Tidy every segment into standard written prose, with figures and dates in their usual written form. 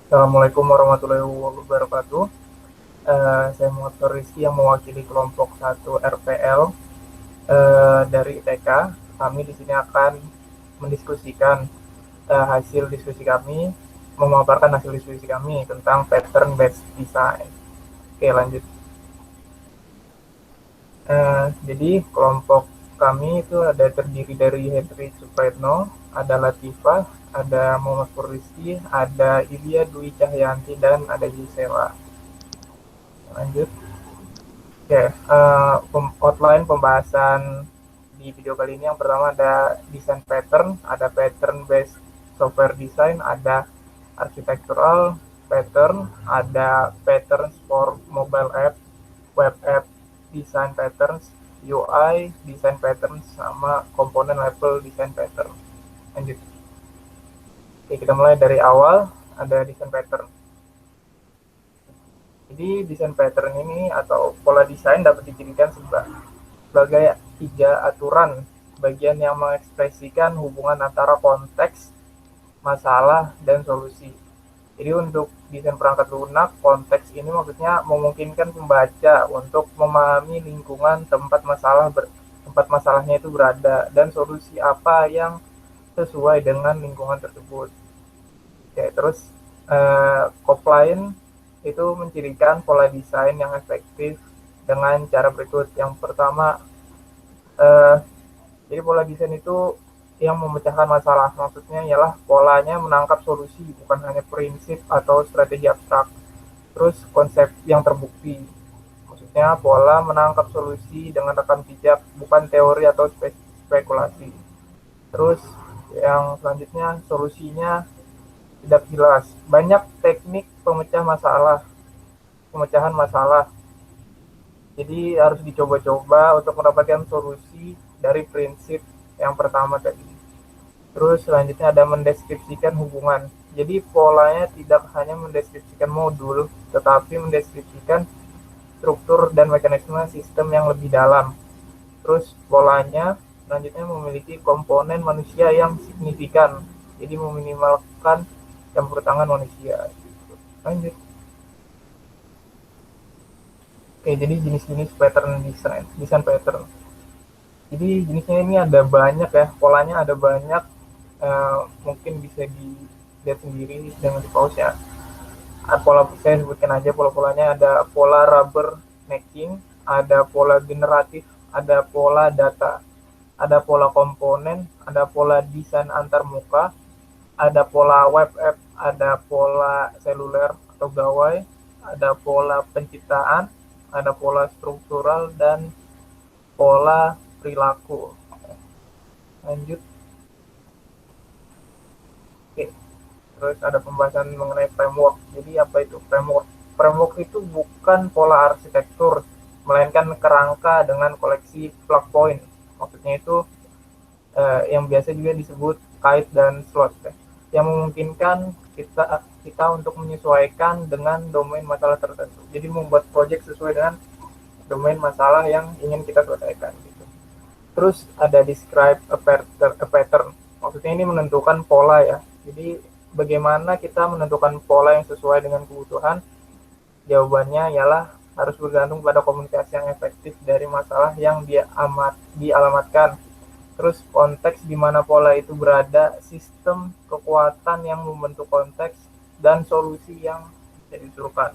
Assalamualaikum warahmatullahi wabarakatuh. Saya Muhammad Rizky yang mewakili kelompok 1 RPL dari ITK. Kami di sini akan mendiskusikan hasil diskusi kami, memaparkan hasil diskusi kami tentang pattern based design. Oke, lanjut. Jadi kelompok kami itu ada terdiri dari Henry Supretno, ada Latifah, ada Muhammad Rizky, ada Ilya Dwi Cahyanti, dan ada Yusela. Lanjut. Oke, outline pembahasan di video kali ini yang pertama ada design pattern, ada pattern based software design, ada architectural pattern, ada patterns for mobile app, web app design patterns, UI design patterns, sama komponen level design pattern. Lanjut. Oke, kita mulai dari awal, ada design pattern. Jadi desain pattern ini atau pola desain dapat dicirikan sebagai 3 aturan bagian yang mengekspresikan hubungan antara konteks, masalah, dan solusi. Jadi untuk desain perangkat lunak, konteks ini maksudnya memungkinkan pembaca untuk memahami lingkungan tempat masalahnya itu berada dan solusi apa yang sesuai dengan lingkungan tersebut. Oke, terus Copline itu mencirikan pola desain yang efektif dengan cara berikut. Yang pertama, jadi pola desain itu yang memecahkan masalah. Maksudnya ialah polanya menangkap solusi, bukan hanya prinsip atau strategi abstrak. Terus konsep yang terbukti. Maksudnya pola menangkap solusi dengan rekam jejak, bukan teori atau spekulasi. Terus yang selanjutnya solusinya tidak jelas. Banyak teknik pemecahan masalah. Jadi harus dicoba-coba untuk mendapatkan solusi dari prinsip yang pertama tadi. Terus selanjutnya ada mendeskripsikan hubungan. Jadi polanya tidak hanya mendeskripsikan modul, tetapi mendeskripsikan struktur dan mekanisme sistem yang lebih dalam. Terus polanya selanjutnya memiliki komponen manusia yang signifikan. Jadi meminimalkan campur tangan manusia. Lanjut. Oke, jadi jenis-jenis pattern desain pattern. Jadi jenisnya ini ada banyak ya, polanya ada banyak, mungkin bisa dilihat sendiri dengan di pause ya. Pola saya sebutkan aja pola-polanya, ada pola rubber necking, ada pola generatif, ada pola data, ada pola komponen, ada pola desain antar muka, ada pola web app, ada pola seluler atau gawai, ada pola penciptaan, ada pola struktural, dan pola perilaku. Lanjut. Oke. Terus ada pembahasan mengenai framework. Jadi apa itu framework? Framework itu bukan pola arsitektur, melainkan kerangka dengan koleksi plug point. Maksudnya itu yang biasa juga disebut kite dan slot ya, yang memungkinkan kita untuk menyesuaikan dengan domain masalah tertentu. Jadi membuat project sesuai dengan domain masalah yang ingin kita selesaikan gitu. Terus ada describe a pattern. Maksudnya ini menentukan pola ya. Jadi bagaimana kita menentukan pola yang sesuai dengan kebutuhan? Jawabannya ialah harus bergantung pada komunikasi yang efektif dari masalah yang dialamatkan. Terus konteks di mana pola itu berada, sistem kekuatan yang membentuk konteks, dan solusi yang bisa disuruhkan.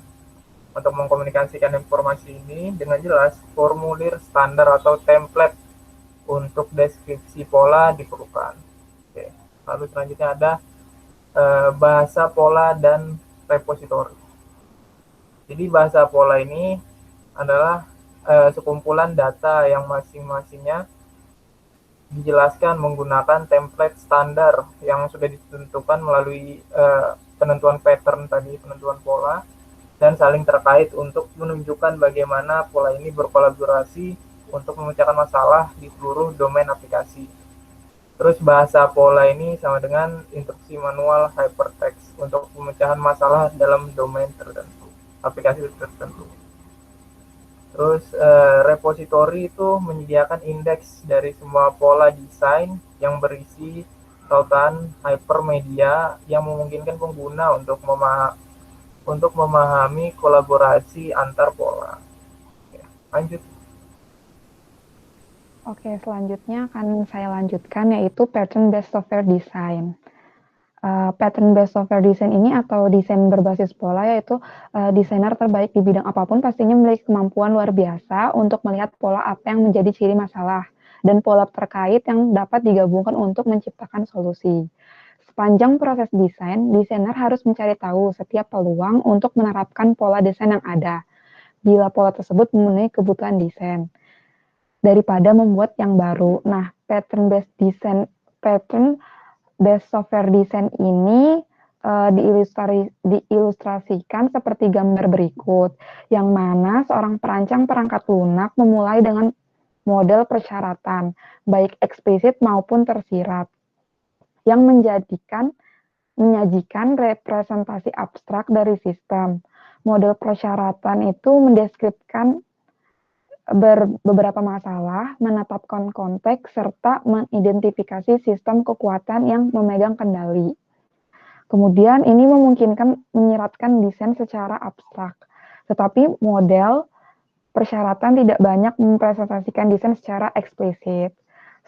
Untuk mengkomunikasikan informasi ini dengan jelas, formulir standar atau template untuk deskripsi pola diperlukan. Oke. Lalu selanjutnya ada bahasa pola dan repositori. Jadi bahasa pola ini adalah sekumpulan data yang masing-masingnya dijelaskan menggunakan template standar yang sudah ditentukan melalui penentuan pattern tadi, penentuan pola, dan saling terkait untuk menunjukkan bagaimana pola ini berkolaborasi untuk memecahkan masalah di seluruh domain aplikasi. Terus bahasa pola ini sama dengan instruksi manual hypertext untuk pemecahan masalah dalam domain tertentu, aplikasi tertentu. Terus repository itu menyediakan indeks dari semua pola desain yang berisi tautan hypermedia yang memungkinkan pengguna untuk memahami kolaborasi antar pola. Ya, lanjut. Oke, selanjutnya akan saya lanjutkan yaitu Pattern Based Software Design. Pattern Based Software Design ini atau desain berbasis pola yaitu desainer terbaik di bidang apapun pastinya memiliki kemampuan luar biasa untuk melihat pola apa yang menjadi ciri masalah dan pola terkait yang dapat digabungkan untuk menciptakan solusi. Sepanjang proses desain, desainer harus mencari tahu setiap peluang untuk menerapkan pola desain yang ada. Bila pola tersebut memenuhi kebutuhan desain, daripada membuat yang baru. Nah, pattern based software design ini diilustrasikan seperti gambar berikut, yang mana seorang perancang perangkat lunak memulai dengan model persyaratan, baik eksplisit maupun tersirat, yang menyajikan representasi abstrak dari sistem. Model persyaratan itu mendeskripsikan beberapa masalah, menetapkan konteks, serta mengidentifikasi sistem kekuatan yang memegang kendali. Kemudian ini memungkinkan menyiratkan desain secara abstrak, tetapi model persyaratan tidak banyak mempresentasikan desain secara eksplisit.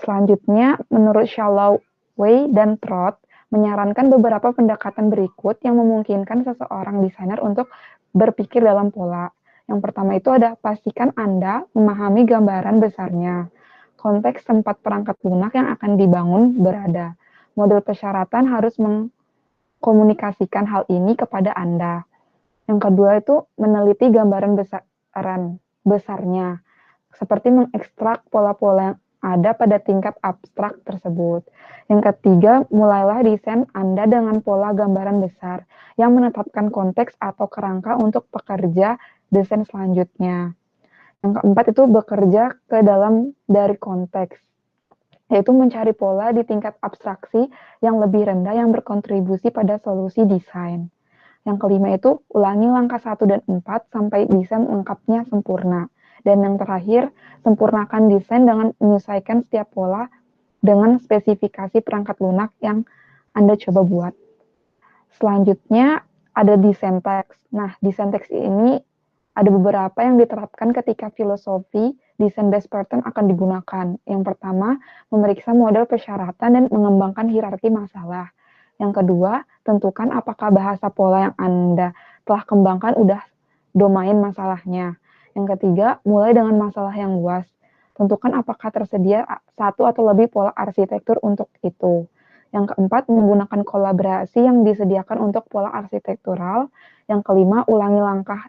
Selanjutnya, menurut Shalloway dan Trott, menyarankan beberapa pendekatan berikut yang memungkinkan seseorang desainer untuk berpikir dalam pola. Yang pertama itu ada pastikan Anda memahami gambaran besarnya. Konteks tempat perangkat lunak yang akan dibangun berada. Model persyaratan harus mengkomunikasikan hal ini kepada Anda. Yang kedua itu meneliti gambaran besarnya, seperti mengekstrak pola-pola yang ada pada tingkat abstrak tersebut. Yang ketiga, mulailah desain Anda dengan pola gambaran besar yang menetapkan konteks atau kerangka untuk pekerja desain selanjutnya. Yang keempat itu bekerja ke dalam dari konteks, yaitu mencari pola di tingkat abstraksi yang lebih rendah yang berkontribusi pada solusi desain. Yang kelima itu ulangi langkah 1 dan 4 sampai desain lengkapnya sempurna. Dan yang terakhir, sempurnakan desain dengan menyesuaikan setiap pola dengan spesifikasi perangkat lunak yang Anda coba buat. Selanjutnya ada desain teks. Nah, desain teks ini ada beberapa yang diterapkan ketika filosofi desain based pattern akan digunakan. Yang pertama, memeriksa model persyaratan dan mengembangkan hierarki masalah. Yang kedua, tentukan apakah bahasa pola yang Anda telah kembangkan udah domain masalahnya. Yang ketiga, mulai dengan masalah yang luas. Tentukan apakah tersedia satu atau lebih pola arsitektur untuk itu. Yang keempat, menggunakan kolaborasi yang disediakan untuk pola arsitektural. Yang kelima, ulangi langkah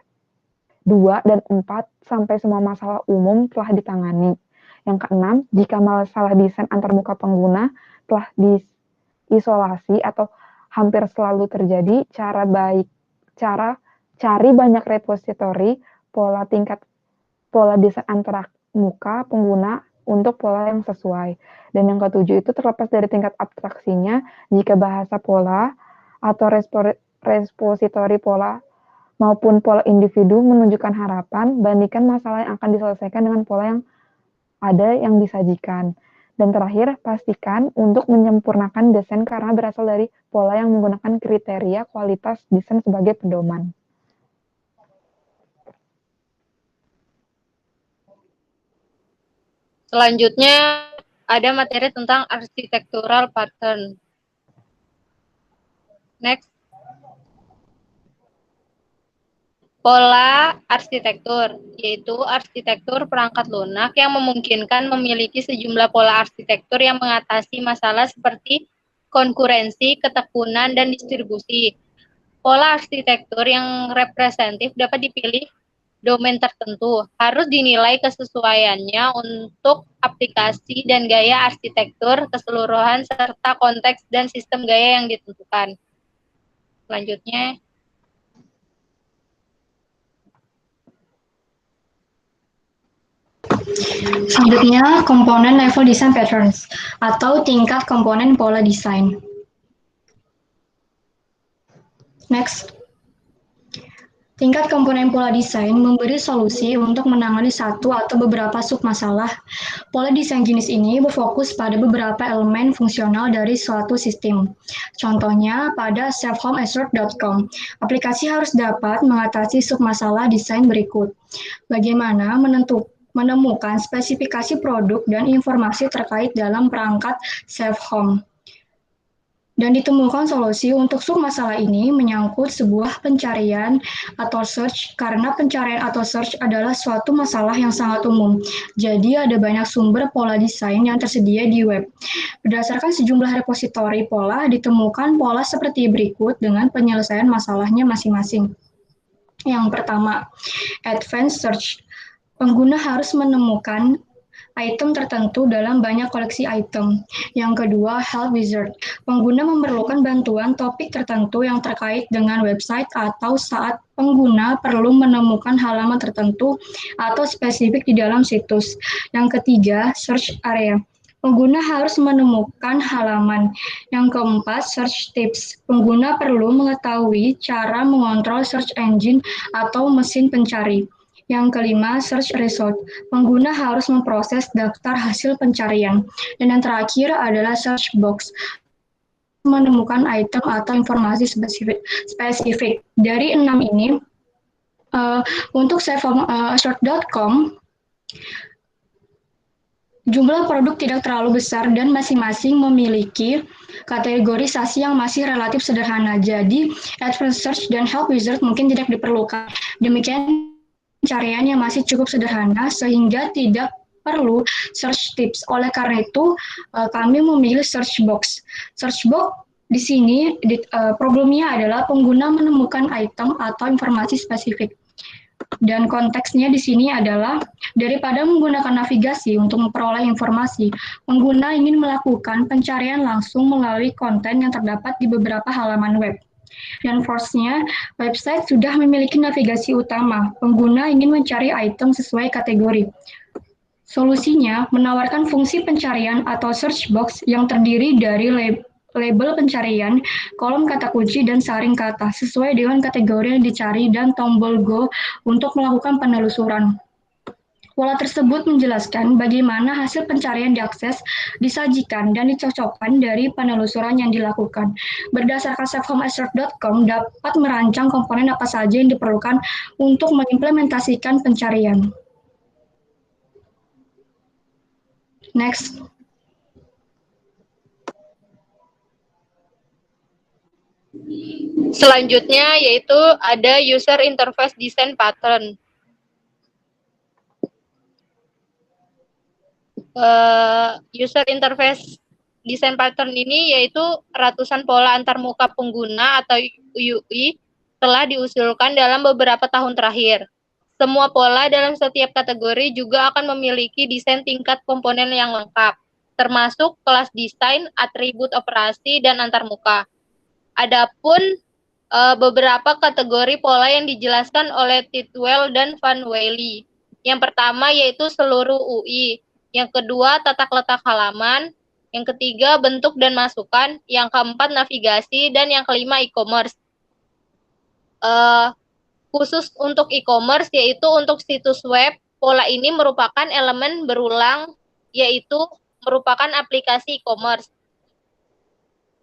2 dan 4 sampai semua masalah umum telah ditangani. Yang keenam, jika masalah desain antarmuka pengguna telah diisolasi atau hampir selalu terjadi, cari banyak repositori pola desain antarmuka pengguna untuk pola yang sesuai. Dan yang ketujuh itu terlepas dari tingkat abstraksinya, jika bahasa pola atau repositori pola maupun pola individu menunjukkan harapan, bandingkan masalah yang akan diselesaikan dengan pola yang ada yang disajikan. Dan terakhir, pastikan untuk menyempurnakan desain karena berasal dari pola yang menggunakan kriteria kualitas desain sebagai pedoman. Selanjutnya ada materi tentang architectural pattern. Next. Pola arsitektur, yaitu arsitektur perangkat lunak yang memungkinkan memiliki sejumlah pola arsitektur yang mengatasi masalah seperti konkurensi, ketekunan, dan distribusi. Pola arsitektur yang representatif dapat dipilih domain tertentu, harus dinilai kesesuaiannya untuk aplikasi dan gaya arsitektur keseluruhan serta konteks dan sistem gaya yang ditentukan. Selanjutnya, selanjutnya komponen level design patterns atau tingkat komponen pola desain. Next. Tingkat komponen pola desain memberi solusi untuk menangani satu atau beberapa submasalah. Pola desain jenis ini berfokus pada beberapa elemen fungsional dari suatu sistem. Contohnya pada selfhomeassured.com, aplikasi harus dapat mengatasi submasalah desain berikut. Bagaimana menemukan spesifikasi produk dan informasi terkait dalam perangkat self home. Dan ditemukan solusi untuk submasalah ini menyangkut sebuah pencarian atau search, karena pencarian atau search adalah suatu masalah yang sangat umum. Jadi ada banyak sumber pola desain yang tersedia di web. Berdasarkan sejumlah repositori pola, ditemukan pola seperti berikut dengan penyelesaian masalahnya masing-masing. Yang pertama, advanced search. Pengguna harus menemukan item tertentu dalam banyak koleksi item. Yang kedua, help wizard. Pengguna memerlukan bantuan topik tertentu yang terkait dengan website atau saat pengguna perlu menemukan halaman tertentu atau spesifik di dalam situs. Yang ketiga, search area. Pengguna harus menemukan halaman. Yang keempat, search tips. Pengguna perlu mengetahui cara mengontrol search engine atau mesin pencari. Yang kelima, search result. Pengguna harus memproses daftar hasil pencarian. Dan yang terakhir adalah search box. Menemukan item atau informasi spesifik. Dari 6 ini, untuk selfhomeassured.com, jumlah produk tidak terlalu besar dan masing-masing memiliki kategorisasi yang masih relatif sederhana. Jadi, advanced search dan help wizard mungkin tidak diperlukan. Demikian pencarian yang masih cukup sederhana sehingga tidak perlu search tips. Oleh karena itu, kami memilih search box. Search box di sini problemnya adalah pengguna menemukan item atau informasi spesifik. Dan konteksnya di sini adalah daripada menggunakan navigasi untuk memperoleh informasi, pengguna ingin melakukan pencarian langsung melalui konten yang terdapat di beberapa halaman web. Dan force-nya, website sudah memiliki navigasi utama. Pengguna ingin mencari item sesuai kategori. Solusinya, menawarkan fungsi pencarian atau search box yang terdiri dari label pencarian, kolom kata kunci, dan saring kata sesuai dengan kategori yang dicari dan tombol Go untuk melakukan penelusuran. Pola tersebut menjelaskan bagaimana hasil pencarian diakses, disajikan, dan dicocokkan dari penelusuran yang dilakukan. Berdasarkan selfhomeassured.com dapat merancang komponen apa saja yang diperlukan untuk mengimplementasikan pencarian. Next. Selanjutnya yaitu ada user interface design pattern. User interface design pattern ini yaitu ratusan pola antarmuka pengguna atau UI telah diusulkan dalam beberapa tahun terakhir. Semua pola dalam setiap kategori juga akan memiliki desain tingkat komponen yang lengkap, termasuk kelas desain, atribut operasi, dan antarmuka. Adapun beberapa kategori pola yang dijelaskan oleh Tidwell dan Van Wely. Yang pertama yaitu seluruh UI. Yang kedua, tata letak halaman. Yang ketiga, bentuk dan masukan. Yang keempat, navigasi. Dan yang kelima, e-commerce. Khusus untuk e-commerce, yaitu untuk situs web, pola ini merupakan elemen berulang, yaitu merupakan aplikasi e-commerce.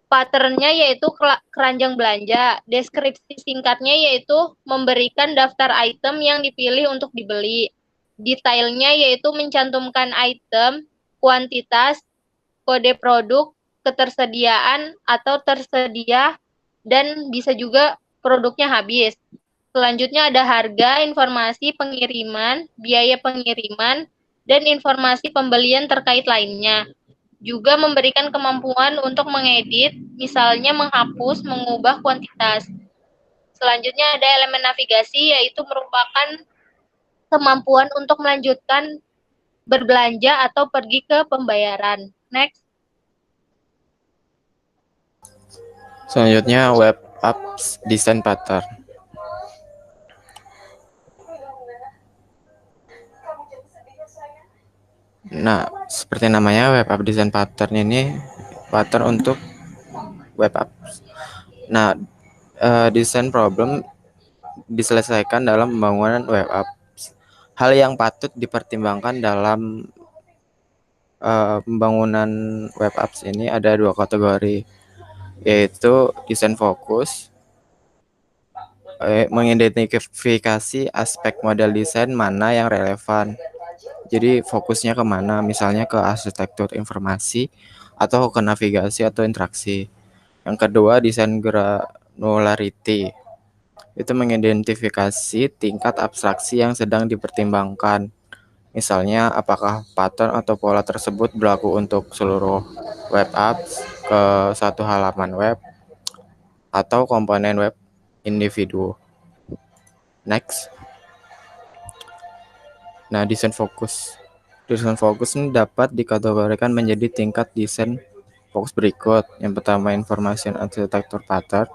Pattern-nya yaitu keranjang belanja. Deskripsi singkatnya yaitu memberikan daftar item yang dipilih untuk dibeli. Detailnya yaitu mencantumkan item, kuantitas, kode produk, ketersediaan atau tersedia, dan bisa juga produknya habis. Selanjutnya ada harga, informasi pengiriman, biaya pengiriman, dan informasi pembelian terkait lainnya. Juga memberikan kemampuan untuk mengedit, misalnya menghapus, mengubah kuantitas. Selanjutnya ada elemen navigasi, yaitu merupakan kemampuan untuk melanjutkan berbelanja atau pergi ke pembayaran. Next. Selanjutnya web apps design pattern. Nah, seperti namanya web app design pattern ini pattern untuk web apps. Nah, design problem diselesaikan dalam pembangunan web apps. Hal yang patut dipertimbangkan dalam pembangunan web apps ini ada 2 kategori, yaitu desain fokus, mengidentifikasi aspek model desain mana yang relevan. Jadi fokusnya kemana, misalnya ke arsitektur informasi, atau ke navigasi atau interaksi. Yang kedua, desain granularity. Itu mengidentifikasi tingkat abstraksi yang sedang dipertimbangkan. Misalnya, apakah pattern atau pola tersebut berlaku untuk seluruh web apps, ke satu halaman web, atau komponen web individu. Next. Nah, desain fokus. Desain fokus ini dapat dikategorikan menjadi tingkat desain fokus berikut. Yang pertama, information architecture pattern,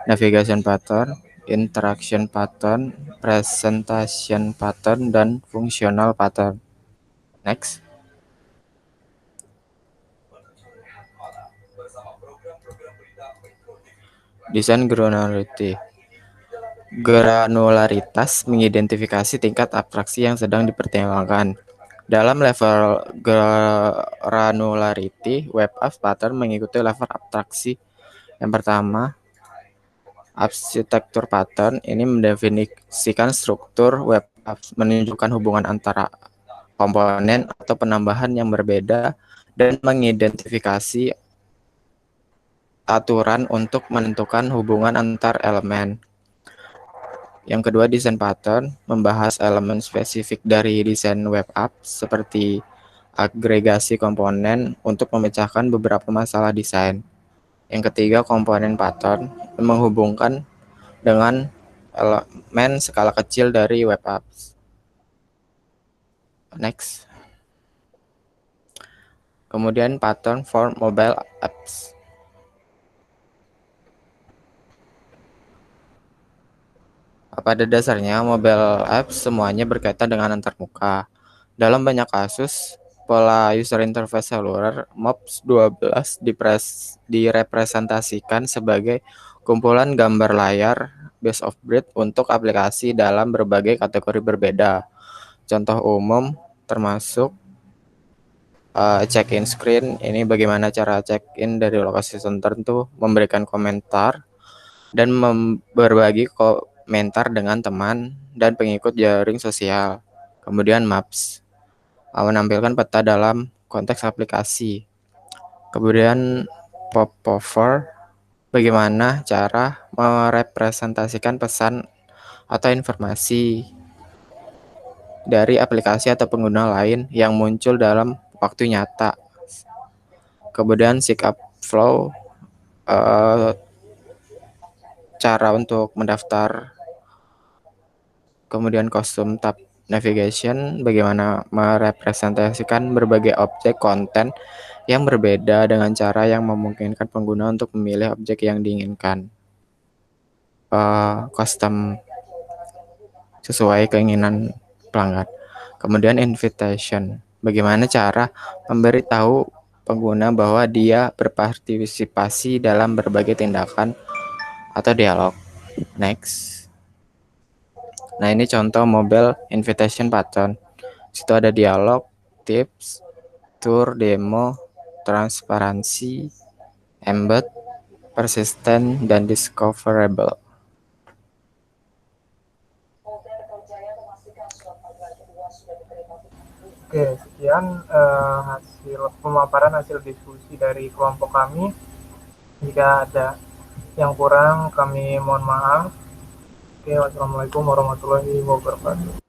navigation pattern, interaction pattern, presentation pattern, dan functional pattern. Next. Desain granularity. Granularitas mengidentifikasi tingkat abstraksi yang sedang dipertimbangkan. Dalam level granularity, web apps pattern mengikuti level abstraksi. Yang pertama, arsitektur pattern ini mendefinisikan struktur web apps, menunjukkan hubungan antara komponen atau penambahan yang berbeda, dan mengidentifikasi aturan untuk menentukan hubungan antar elemen. Yang kedua, desain pattern membahas elemen spesifik dari desain web app seperti agregasi komponen untuk memecahkan beberapa masalah desain. Yang ketiga, komponen pattern menghubungkan dengan elemen skala kecil dari web apps. Next. Kemudian pattern for mobile apps. Pada dasarnya, mobile apps semuanya berkaitan dengan antarmuka. Dalam banyak kasus, pola user interface seluler MOPS 12 direpresentasikan sebagai kumpulan gambar layar best of breed untuk aplikasi dalam berbagai kategori berbeda. Contoh umum termasuk check-in screen. Ini bagaimana cara check-in dari lokasi tertentu, memberikan komentar, dan berbagi komentar dengan teman dan pengikut jaring sosial. Kemudian Maps menampilkan peta dalam konteks aplikasi. Kemudian Popover, bagaimana cara merepresentasikan pesan atau informasi dari aplikasi atau pengguna lain yang muncul dalam waktu nyata. Kemudian Sign-up Flow, cara untuk mendaftar. Kemudian Custom Tab Navigation, bagaimana merepresentasikan berbagai objek konten yang berbeda dengan cara yang memungkinkan pengguna untuk memilih objek yang diinginkan. Custom sesuai keinginan pelanggan. Kemudian Invitation, bagaimana cara memberitahu pengguna bahwa dia berpartisipasi dalam berbagai tindakan atau dialog. Next. Nah, ini contoh mobile invitation pattern. Situ ada dialog, tips, tour, demo, transparansi, embed, persistent, dan discoverable. Oke, sekian hasil pemaparan hasil diskusi dari kelompok kami. Jika ada yang kurang, kami mohon maaf. Oke, wassalamualaikum warahmatullahi wabarakatuh.